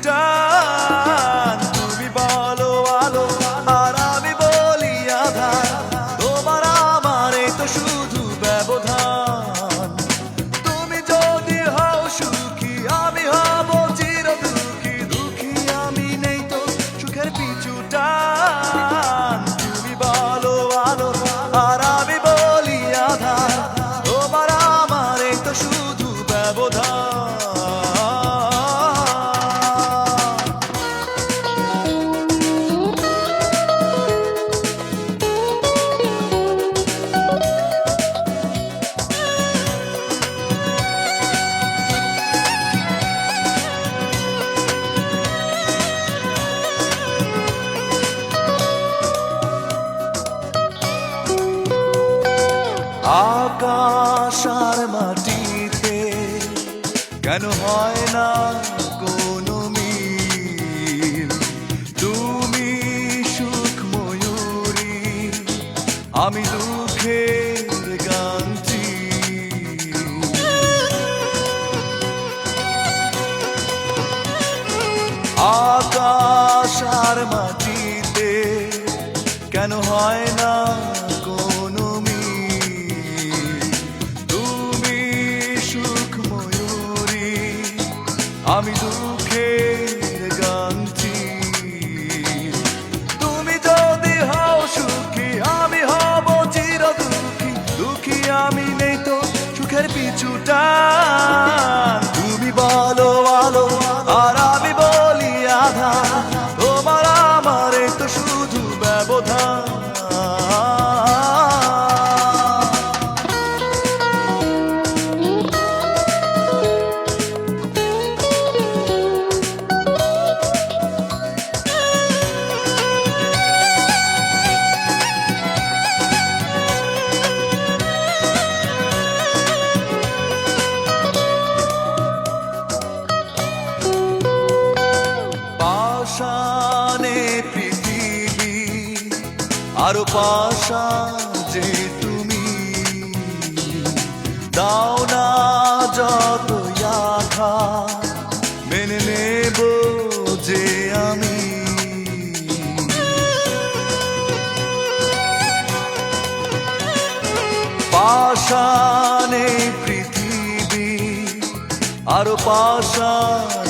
টান। তুমি বলো আলো আর আমি বলি আধার, তোমার আমার এই তো শুধু ব্যবধান। তুমি যদি হও সুখী আমি হব চির দুঃখী, দুঃখী আমি নেই তো সুখের পিছু টান। তুমি বলো আলো আর আমি বলি আধার, তোমার আমার এই তো শুধু ব্যবধান। আকাশ আর মাটিতে কেন হয় না কোনো মিল? তুমি সুখ ময়ূরী, আমি দুঃখের গানটি। আকাশ আর মাটিতে কেন হয় না কোনো মিল? তুমি সুখ ময়ূরী, আমি দুঃখের গানটি। তুমি যদি হও সুখী আমি হব চির দুঃখী, দুঃখী আমি নেই তো সুখের পিছু টান। তুমি বলো আলো আর আমি বলি আধার, তোমার আমার এই তো শুধু ব্যবধান। পাষাণে পৃথিবী আরো পাষাণ যে তুমি, দাও না যত আঘাত মেনে নেব যে আমি। পাষাণে পৃথিবী আরো পাষাণ